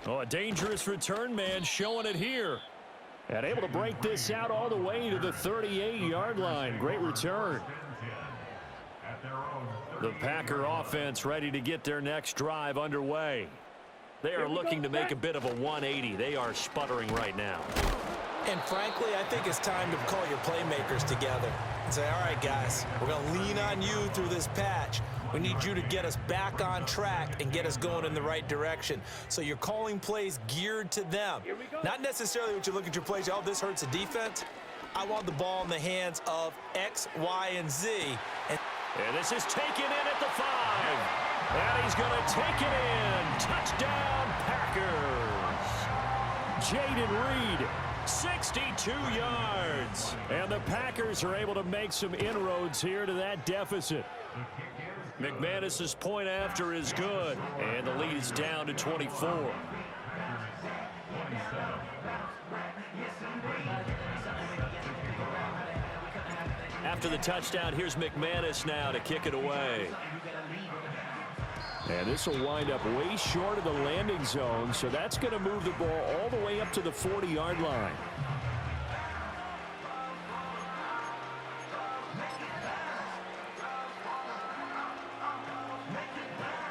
Oh, a dangerous return man showing it here. And able to break this out all the way to the 38-yard line. Great return. The Packer offense ready to get their next drive underway. They are looking to make a bit of a 180. They are sputtering right now. And frankly, I think it's time to call your playmakers together and say, all right, guys, we're going to lean on you through this patch. We need you to get us back on track and get us going in the right direction. So you're calling plays geared to them. Not necessarily what you look at your plays, oh, this hurts the defense. I want the ball in the hands of X, Y, and Z. And this is taken in at the 5. And he's going to take it in. Touchdown, Packers. Jaden Reed, 62 yards. And the Packers are able to make some inroads here to that deficit. McManus's point after is good. And the lead is down to 24. After the touchdown, here's McManus now to kick it away. And this will wind up way short of the landing zone, so that's going to move the ball all the way up to the 40-yard line.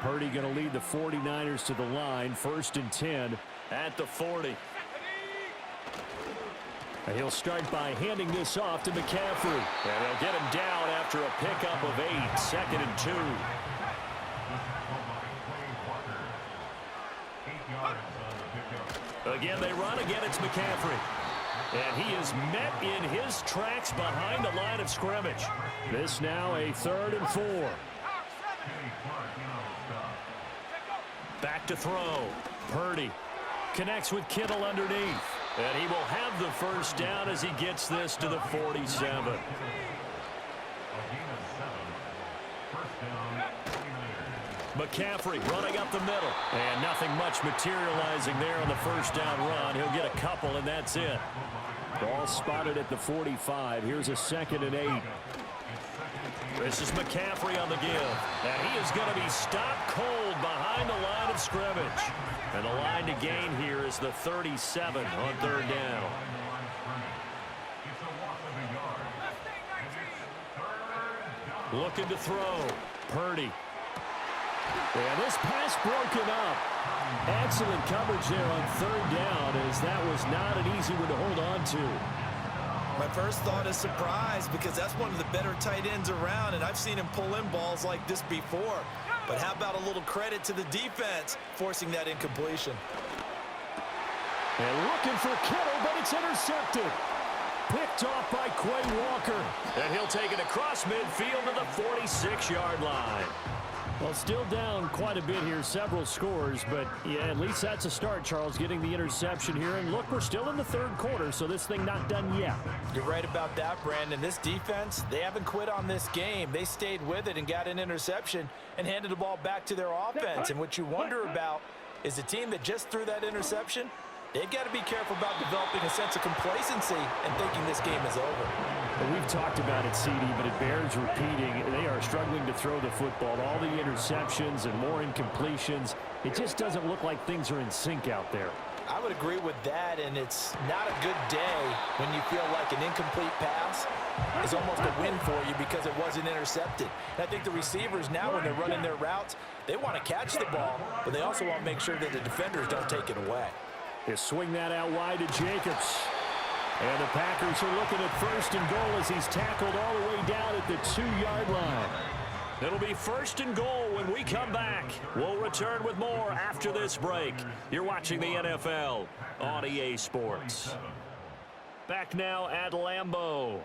Purdy going to lead the 49ers to the line, 1st and 10 at the 40. And he'll start by handing this off to McCaffrey. And they'll get him down after a pickup of 8, 2nd and 2. Again, they run. Again, it's McCaffrey. And he is met in his tracks behind the line of scrimmage. This now a 3rd and 4. Back to throw. Purdy connects with Kittle underneath. And he will have the first down as he gets this to the 47. McCaffrey running up the middle. And nothing much materializing there on the first down run. He'll get a couple, and that's it. Ball spotted at the 45. Here's a 2nd and 8. This is McCaffrey on the give. And he is going to be stopped cold behind the line of scrimmage. And the line to gain here is the 37 on 3rd down. Looking to throw. Purdy. And this pass broken up. Excellent coverage there on 3rd down, as that was not an easy one to hold on to. My first thought is surprise, because that's one of the better tight ends around, and I've seen him pull in balls like this before. But how about a little credit to the defense forcing that incompletion? And looking for Kittle, but it's intercepted. Picked off by Quay Walker. And he'll take it across midfield to the 46-yard line. Well, still down quite a bit here, several scores, but yeah, at least that's a start, Charles, getting the interception here. And look, we're still in the 3rd quarter, so this thing not done yet. You're right about that, Brandon. This defense, they haven't quit on this game. They stayed with it and got an interception and handed the ball back to their offense. And what you wonder about is the team that just threw that interception, they've got to be careful about developing a sense of complacency and thinking this game is over. Well, we've talked about it, CD, but it bears repeating. They are struggling to throw the football. All the interceptions and more incompletions. It just doesn't look like things are in sync out there. I would agree with that, and it's not a good day when you feel like an incomplete pass is almost a win for you because it wasn't intercepted. And I think the receivers now, when they're running their routes, they want to catch the ball, but they also want to make sure that the defenders don't take it away. They swing that out wide to Jacobs. And the Packers are looking at 1st and goal as he's tackled all the way down at the 2-yard line. It'll be 1st and goal when we come back. We'll return with more after this break. You're watching the NFL on EA Sports. Back now at Lambeau.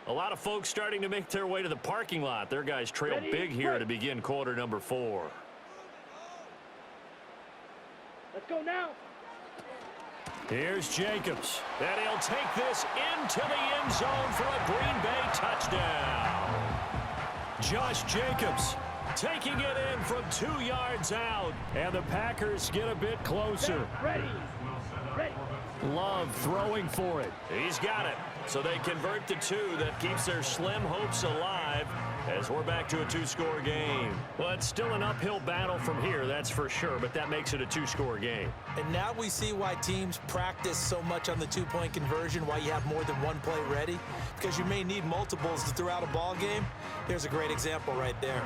A lot of folks starting to make their way to the parking lot. Their guys trail big here to begin quarter number 4. Let's go now. Here's Jacobs. And he'll take this into the end zone for a Green Bay touchdown. Josh Jacobs taking it in from 2 yards out. And the Packers get a bit closer. Ready. Love throwing for it. He's got it. So they convert the 2. That keeps their slim hopes alive. as we're back to a two-score game. Well, it's still an uphill battle from here, that's for sure, but that makes it a two-score game. And now we see why teams practice so much on the two-point conversion, why you have more than one play ready, because you may need multiples throughout a ball game. Here's a great example right there.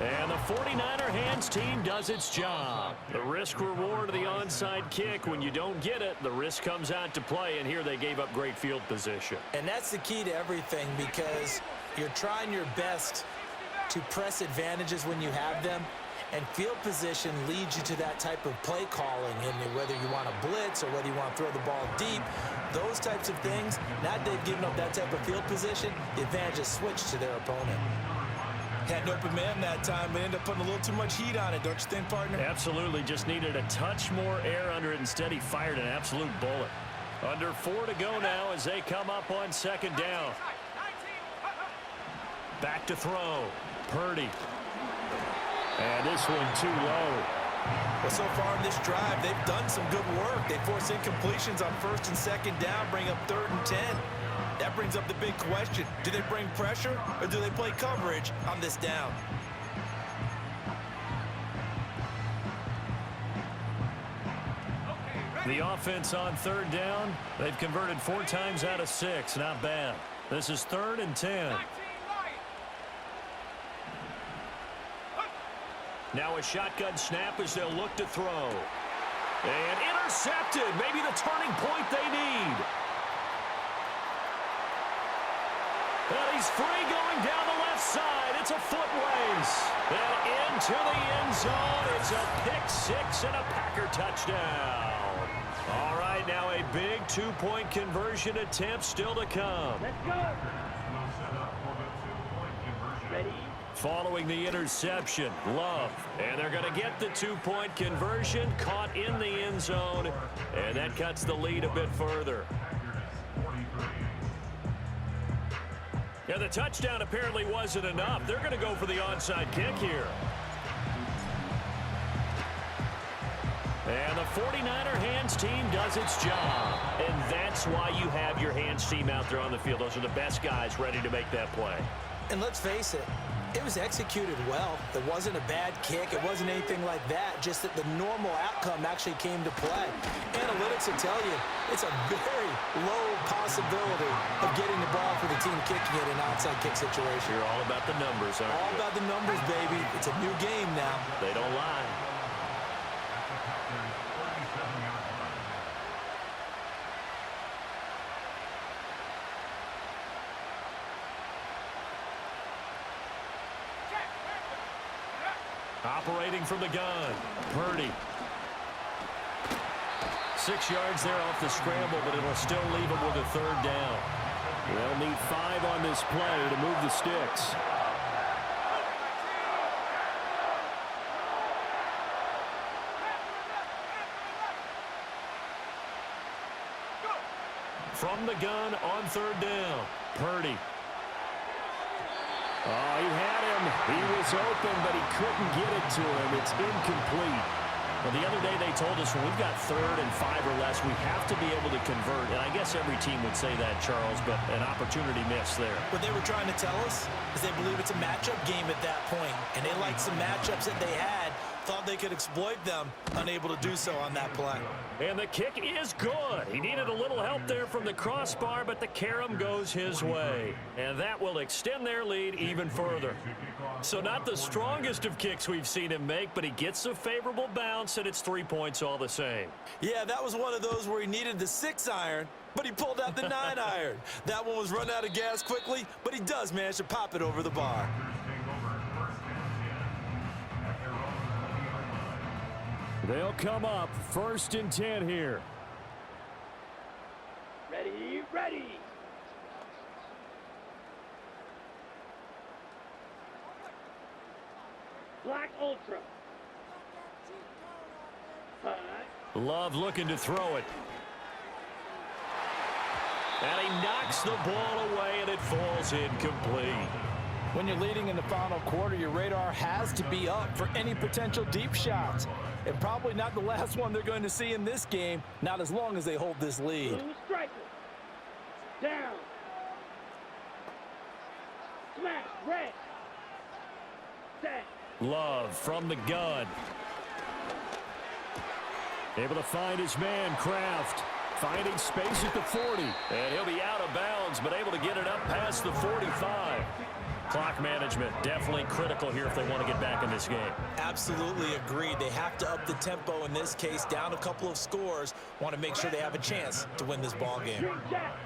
And the 49er hands team does its job. The risk-reward of the onside kick. When you don't get it, the risk comes out to play, and here they gave up great field position. And that's the key to everything, because you're trying your best to press advantages when you have them, and field position leads you to that type of play calling, and whether you want to blitz or whether you want to throw the ball deep, those types of things. Now that they've given up that type of field position, the advantage is switched to their opponent. Had an open man that time, but ended up putting a little too much heat on it, don't you think, partner? Absolutely. Just needed a touch more air under it. Instead, he fired an absolute bullet. Under 4 to go now as they come up on second down. Back to throw. Purdy. And this one too low. Well, so far in this drive, they've done some good work. They force incompletions on first and second down, bring up 3rd and 10. That brings up the big question. Do they bring pressure or do they play coverage on this down? The offense on 3rd down, they've converted 4 times out of 6. Not bad. This is 3rd and 10. Now a shotgun snap as they'll look to throw. And intercepted. Maybe the turning point they need. And he's free going down the left side. It's a foot race. And into the end zone. It's a pick 6 and a Packer touchdown. All right, now a big 2-point conversion attempt still to come. Let's go. Ready? Following the interception, Love. And they're going to get the 2-point conversion, caught in the end zone. And that cuts the lead a bit further. Yeah, the touchdown apparently wasn't enough. They're going to go for the onside kick here. And the 49er hands team does its job. And that's why you have your hands team out there on the field. Those are the best guys ready to make that play. And let's face it, it was executed well. It wasn't a bad kick. It wasn't anything like that. Just that the normal outcome actually came to play. Analytics will tell you it's a very low possibility of getting the ball for the team kicking it in an onside kick situation. You're all about the numbers, aren't you? All about the numbers, baby. It's a new game now. They don't lie. Operating from the gun, Purdy. 6 yards there off the scramble, but it'll still leave him with a 3rd down. They'll need 5 on this play to move the sticks. From the gun on 3rd down, Purdy. Oh, he had him. He was open, but he couldn't get it to him. It's incomplete. Well, the other day they told us when we've got 3rd and 5 or less, we have to be able to convert. And I guess every team would say that, Charles, but an opportunity missed there. What they were trying to tell us is they believe it's a matchup game at that point, and they liked some matchups that they had, thought they could exploit them, unable to do so on that play. And the kick is good. He needed a little help there from the crossbar, but the carom goes his way. And that will extend their lead even further. So not the strongest of kicks we've seen him make, but he gets a favorable bounce, and it's 3 points all the same. Yeah, that was one of those where he needed the 6-iron, but he pulled out the 9-iron. That one was run out of gas quickly, but he does manage to pop it over the bar. They'll come up 1st and 10 here. Ready, ready. Black Ultra. 5. Love looking to throw it. And he knocks the ball away, and it falls incomplete. When you're leading in the final quarter, your radar has to be up for any potential deep shots. And probably not the last one they're going to see in this game, not as long as they hold this lead. Blue striker. Down. Smash. Red. Set. Love from the gun. Able to find his man, Kraft. Finding space at the 40. And he'll be out of bounds, but able to get it up past the 45. Clock management definitely critical here if they want to get back in this game. Absolutely agreed. They have to up the tempo in this case, down a couple of scores. Want to make sure they have a chance to win this ball game. Green jack.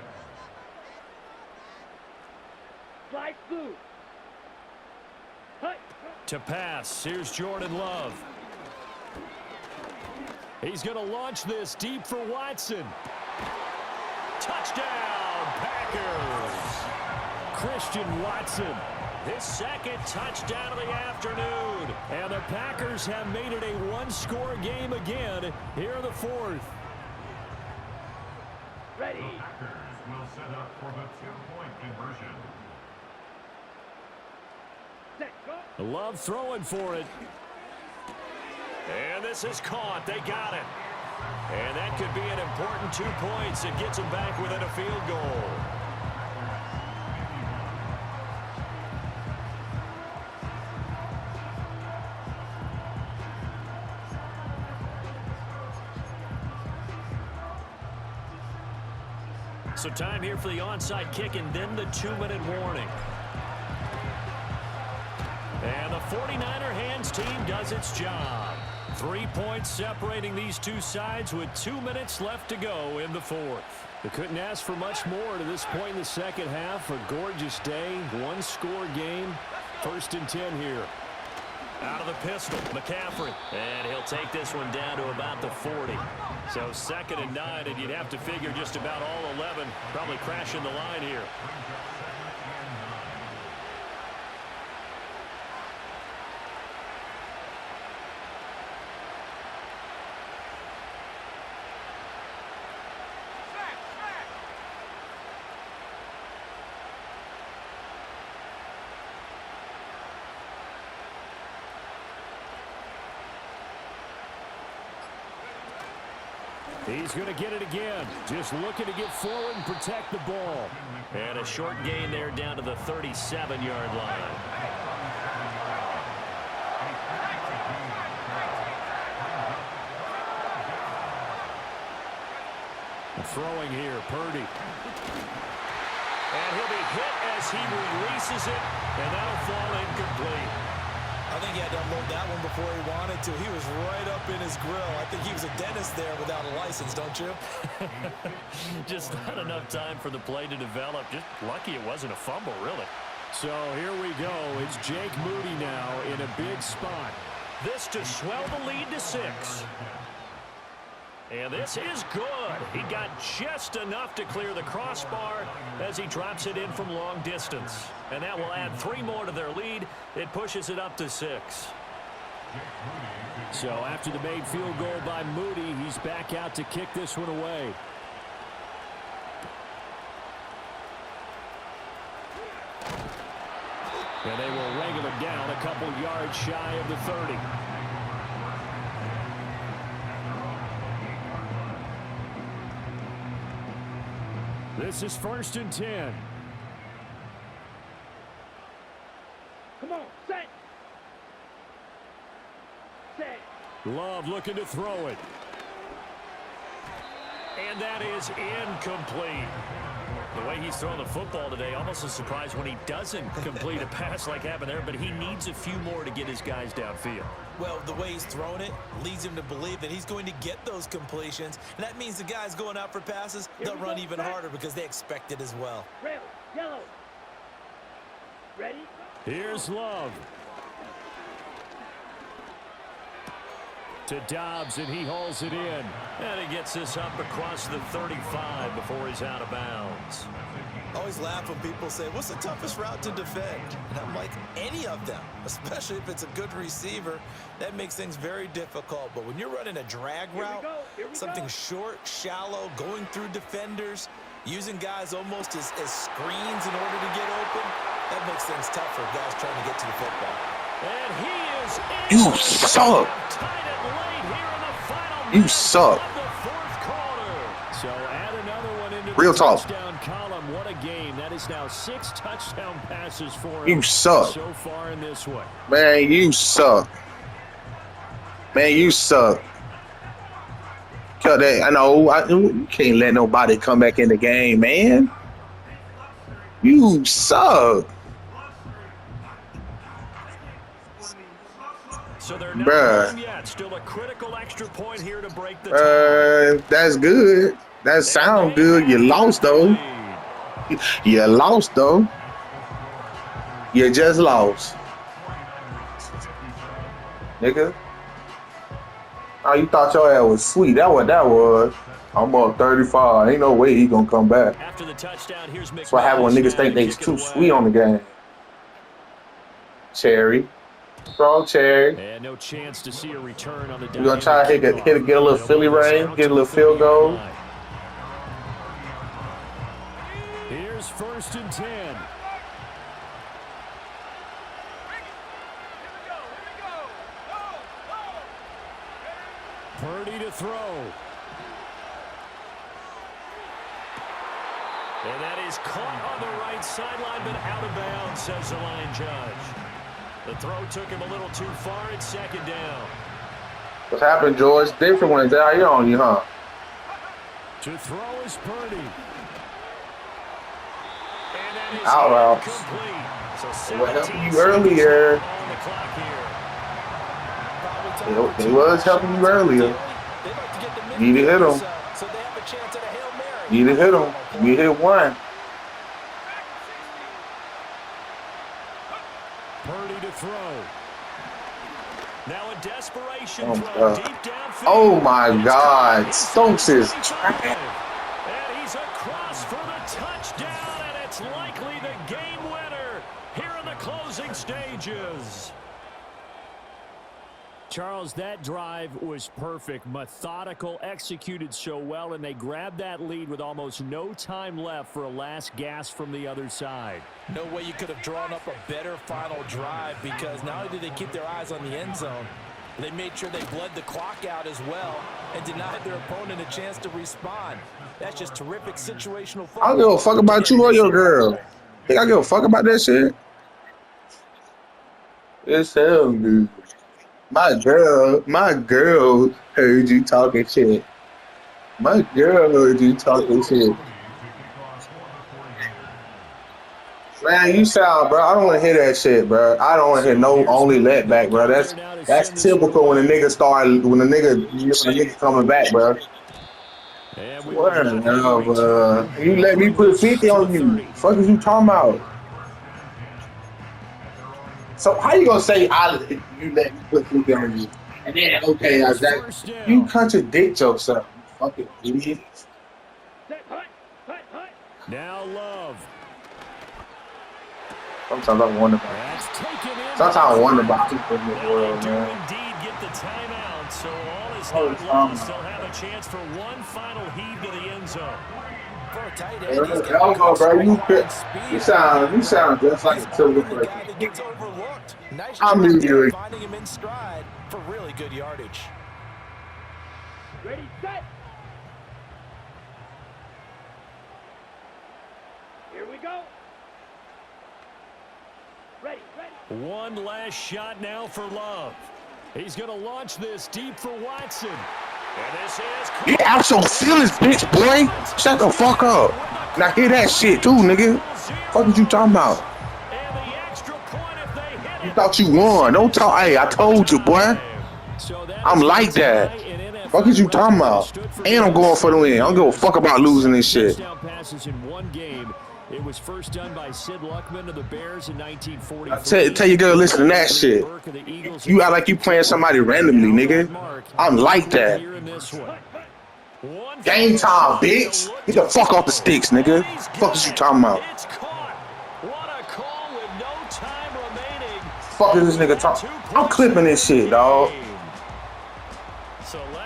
Slide blue. Hut. To pass, here's Jordan Love. He's going to launch this deep for Watson. Touchdown, Packers! Christian Watson, his second touchdown of the afternoon. And the Packers have made it a one-score game again here in the fourth. Ready. Packers will set up for the two-point conversion. Set. Go. Love throwing for it. And this is caught. They got it. And that could be an important 2 points. It gets them back within a field goal. So time here for the onside kick and then the 2-minute warning. And the 49er hands team does its job. 3 points separating these two sides with 2 minutes left to go in the fourth. They couldn't ask for much more to this point in the second half. A gorgeous day, one-score game. 1st and 10 here. Out of the pistol, McCaffrey. And he'll take this one down to about the 40. So 2nd and 9, and you'd have to figure just about all 11 probably crashing the line here. He's going to get it again. Just looking to get forward and protect the ball. And a short gain there down to the 37-yard line. Throwing here, Purdy. And he'll be hit as he releases it, and that'll fall incomplete. I think he had to unload that one before he wanted to. He was right up in his grill. I think he was a dentist there without a license, don't you? Just not enough time for the play to develop. Just lucky it wasn't a fumble, really. So here we go. It's Jake Moody now in a big spot. This to swell the lead to 6. And this is good. He got just enough to clear the crossbar as he drops it in from long distance. And that will add 3 more to their lead. It pushes it up to 6. So after the made field goal by Moody, he's back out to kick this one away. And they will wrangle him down a couple yards shy of the 30. This is 1st and 10. Come on, set. Set. Love looking to throw it. And that is incomplete. The way he's throwing the football today, almost a surprise when he doesn't complete a pass like happened there, but he needs a few more to get his guys downfield. Well, the way he's thrown it leads him to believe that he's going to get those completions, and that means the guys going out for passes, they'll run even harder because they expect it as well. Red, yellow. Ready? Here's Love. To Dobbs, and he hauls it in. And he gets this up across the 35 before he's out of bounds. I always laugh when people say, what's the toughest route to defend? And I'm like, any of them, especially if it's a good receiver. That makes things very difficult. But when you're running a drag route, something short, shallow, going through defenders, using guys almost as screens in order to get open, That makes things tough for guys trying to get to the football. And he is You suck. tied it late here in the final You minute suck. of the fourth quarter. So add another one into Real the talk. touchdown column. What a game. That is now 6 touchdown passes for him You suck. so far in this one. Man, you suck. Man, you suck. Cut that. I know. You can't let nobody come back in the game, man. You suck. So they're not Bruh. done yet. Still a critical extra point here to break the tie. That's good. That sound good. You lost though. You lost though. You just lost, nigga. Oh, you thought your ass was sweet. That what that was. I'm up 35. Ain't no way he gonna come back. After the touchdown, here's That's what happens when niggas think they too sweet on the game. Cherry. Strong cherry. And no chance to see a return on the We're gonna try to get a little Philly rain, get a little field goal. Here's 1st and 10. Purdy to throw. And that is caught on the right sideline, but out of bounds, says the line judge. The throw took him a little too far. It's 2nd down. What's happened, George? Different ones out here on you, huh? To throw is Purdy. And that is Out routes. incomplete. So What helped 17 you earlier? on the clock here. They was helping you earlier. Need to hit him. So they have a chance at a Hail Mary. Need to hit him. You hit one. Purdy to throw. Now a desperation Oh, throw God. deep downfield. Oh my It's God. caught. Stokes is And he's across for the touchdown, and it's likely the game winner here in the closing stages. Charles, that drive was perfect, methodical, executed so well, and they grabbed that lead with almost no time left for a last gasp from the other side. No way you could have drawn up a better final drive, because not only did they keep their eyes on the end zone, they made sure they bled the clock out as well and denied their opponent a chance to respond. That's just terrific situational football. I don't give a fuck about you or your girl. Think I give a fuck about that shit? It's him, dude. My girl heard you talking shit. My girl heard you talking shit. Man, you sound, bro. I don't want to hear that shit, bro. I don't want to hear no only let back, bro. That's typical when a nigga coming back, bro. And we What? No, bro. You let me put 50 on you. Fuck is you talking about? So how you gonna say you let me put 50 on you? And then okay, you contradict yourself. You fucking idiot. Set, hut, hut, hut. now Love. Sometimes I wonder about. That's taken in. Sometimes I wonder about people in this world, They do man. indeed get the timeout, so all is Oh, not it's lost. They'll have a chance for one final heave to the end zone. For a tight Hey, end, he's got Elmo, bro, you speed. sound just like a typical The guy person. that gets overlooked. Nice I'm job really there, good. finding him in stride for really good yardage. Ready, set. Here we go. Ready, ready. One last shot now for Love. He's going to launch this deep for Watson. And this is... You out your feelings, bitch, boy. Shut the fuck up. Now hear that shit too, nigga. Fuck is you talking about? And the extra point if they hit You it. thought you won. Don't talk. Hey, I told you, boy. So that I'm is like that. an NFL Fuck is you talking about? stood for And I'm going for the win. I don't give a fuck about losing this shit. touchdown passes in one game. It was first done by Sid Luckman of the Bears in 1943. Tell your girl, listen to that shit. You act like you playing somebody randomly, nigga. I'm like that. Here in this one. One Game time, bitch. Get the fuck off the sticks, nigga. Fuck is you talking about? It's caught. What a call with no time remaining. Fuck is this nigga talking? I'm clipping this shit, dog. So